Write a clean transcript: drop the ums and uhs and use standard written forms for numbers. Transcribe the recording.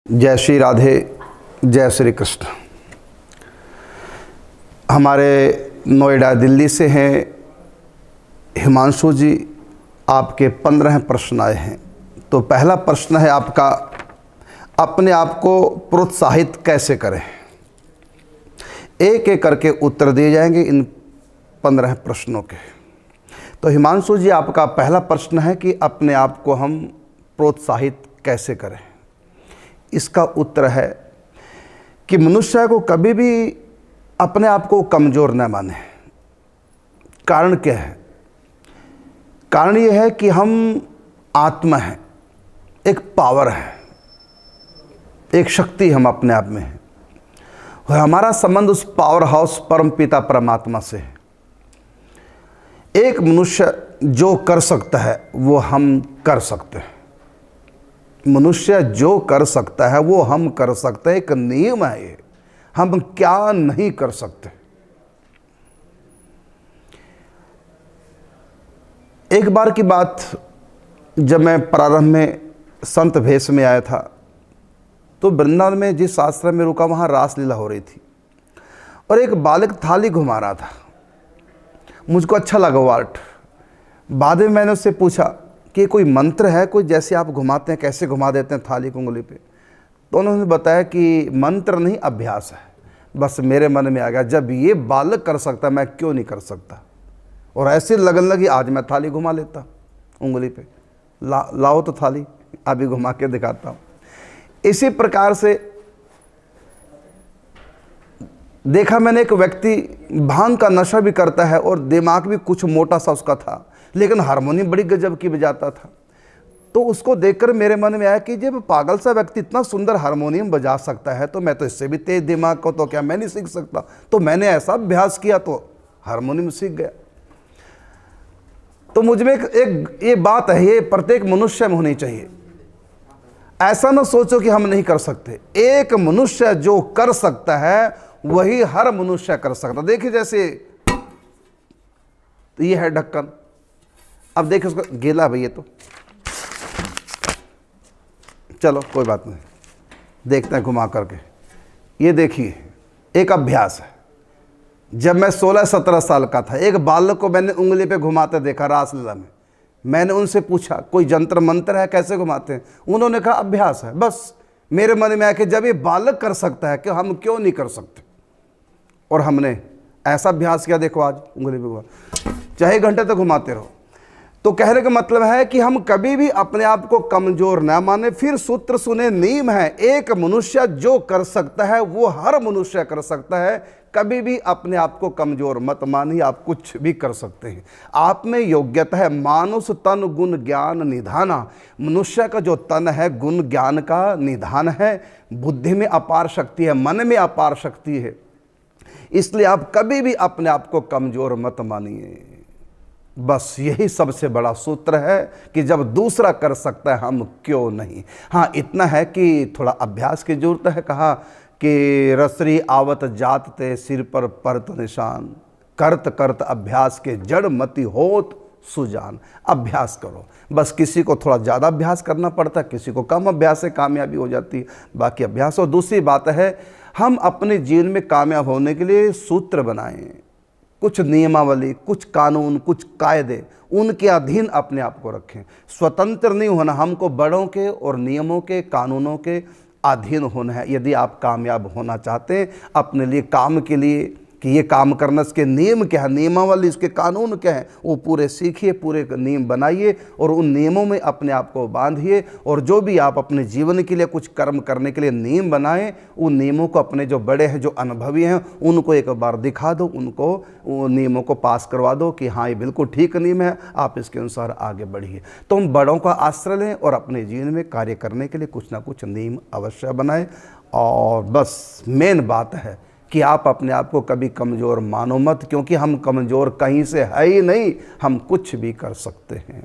जय श्री राधे, जय श्री कृष्ण। हमारे नोएडा दिल्ली से हैं हिमांशु जी। आपके 15 प्रश्न आए हैं। तो पहला प्रश्न है आपका, अपने आप को प्रोत्साहित कैसे करें। एक एक करके उत्तर दिए जाएंगे इन 15 प्रश्नों के। तो हिमांशु जी, आपका पहला प्रश्न है कि अपने आप को हम प्रोत्साहित कैसे करें। इसका उत्तर है कि मनुष्य को कभी भी अपने आप को कमज़ोर न माने। कारण क्या है? कारण यह है कि हम आत्मा हैं, एक पावर है, एक शक्ति हम अपने आप में है। हमारा संबंध उस पावर हाउस परम पिता परमात्मा से है। एक मनुष्य जो कर सकता है वो हम कर सकते हैं। मनुष्य जो कर सकता है वो हम कर सकते हैं। एक नियम है ये, हम क्या नहीं कर सकते। एक बार की बात, जब मैं प्रारंभ में संत भेष में आया था तो वृंदावन में जिस आश्रम में रुका वहाँ रासलीला हो रही थी और एक बालक थाली घुमा रहा था। मुझको अच्छा लगा वो आर्ट। बाद में मैंने उससे पूछा कि कोई मंत्र है, कोई जैसे आप घुमाते हैं कैसे घुमा देते हैं थाली को उंगली पे। तो उन्होंने बताया कि मंत्र नहीं, अभ्यास है। बस मेरे मन में आ गया, जब ये बालक कर सकता मैं क्यों नहीं कर सकता। और ऐसे लगन लगी, आज मैं थाली घुमा लेता उंगली पे। लाओ तो थाली, अभी घुमा के दिखाता हूँ। इसी प्रकार से देखा मैंने, एक व्यक्ति भांग का नशा भी करता है और दिमाग भी कुछ मोटा सा उसका था, लेकिन हारमोनियम बड़ी गजब की बजाता था। तो उसको देखकर मेरे मन में आया कि जब पागल सा व्यक्ति इतना सुंदर हारमोनियम बजा सकता है तो मैं तो इससे भी तेज दिमाग को, तो क्या मैं नहीं सीख सकता। तो मैंने ऐसा अभ्यास किया तो हारमोनियम सीख गया। तो मुझ में एक ये बात है, ये प्रत्येक मनुष्य में होनी चाहिए। ऐसा ना सोचो कि हम नहीं कर सकते। एक मनुष्य जो कर सकता है वही हर मनुष्य कर सकता। देखिए जैसे तो ये है ढक्कन, अब देखिए उसको गीला भैया, तो चलो कोई बात नहीं, देखते हैं घुमा करके। ये देखिए एक अभ्यास है। जब मैं 16-17 साल का था, एक बालक को मैंने उंगली पे घुमाते देखा रासलीला में। मैंने उनसे पूछा कोई जंत्र मंत्र है, कैसे घुमाते हैं। उन्होंने कहा अभ्यास है। बस मेरे मन में आया कि जब ये बालक कर सकता है कि हम क्यों नहीं कर सकते। और हमने ऐसा अभ्यास किया। देखो आज उंगली पे घुमा, चाहे घंटे तक घुमाते रहो। तो कहने का मतलब है कि हम कभी भी अपने आप को कमजोर ना माने। फिर सूत्र सुने, नियम है, एक मनुष्य जो कर सकता है वो हर मनुष्य कर सकता है। कभी भी अपने आप को कमजोर मत मानिए, आप कुछ भी कर सकते हैं। आप में योग्यता है। मानुष तन गुण ज्ञान निधाना। मनुष्य का जो तन है गुण ज्ञान का निधान है। बुद्धि में अपार शक्ति है, मन में अपार शक्ति है। इसलिए आप कभी भी अपने आप को कमजोर मत मानिए। बस यही सबसे बड़ा सूत्र है कि जब दूसरा कर सकता है हम क्यों नहीं। हाँ, इतना है कि थोड़ा अभ्यास की जरूरत है। कहा कि रसरी आवत जात ते सिर पर परत निशान, करत करत अभ्यास के जड़ मति होत सुजान। अभ्यास करो। बस किसी को थोड़ा ज़्यादा अभ्यास करना पड़ता है, किसी को कम अभ्यास से कामयाबी हो जाती है। बाकी अभ्यास। और दूसरी बात है, हम अपने जीवन में कामयाब होने के लिए सूत्र बनाएं, कुछ नियमावली, कुछ कानून, कुछ कायदे, उनके अधीन अपने आप को रखें। स्वतंत्र नहीं होना, हमको बड़ों के और नियमों के, कानूनों के अधीन होना है। यदि आप कामयाब होना चाहते हैं अपने लिए, काम के लिए, कि ये काम करना, इसके नियम क्या है, नियमावली, इसके कानून क्या है, वो पूरे सीखिए, पूरे नियम बनाइए और उन नियमों में अपने आप को बांधिए। और जो भी आप अपने जीवन के लिए कुछ कर्म करने के लिए नियम बनाएं, उन नियमों को अपने जो बड़े हैं, जो अनुभवी हैं, उनको एक बार दिखा दो, उनको उन नियमों को पास करवा दो कि हाँ ये बिल्कुल ठीक नियम है, आप इसके अनुसार आगे बढ़िए। तो हम बड़ों का आश्रय लें और अपने जीवन में कार्य करने के लिए कुछ ना कुछ नियम अवश्य बनाएं। और बस मेन बात है कि आप अपने आप को कभी कमज़ोर मानो मत, क्योंकि हम कमज़ोर कहीं से है ही नहीं, हम कुछ भी कर सकते हैं।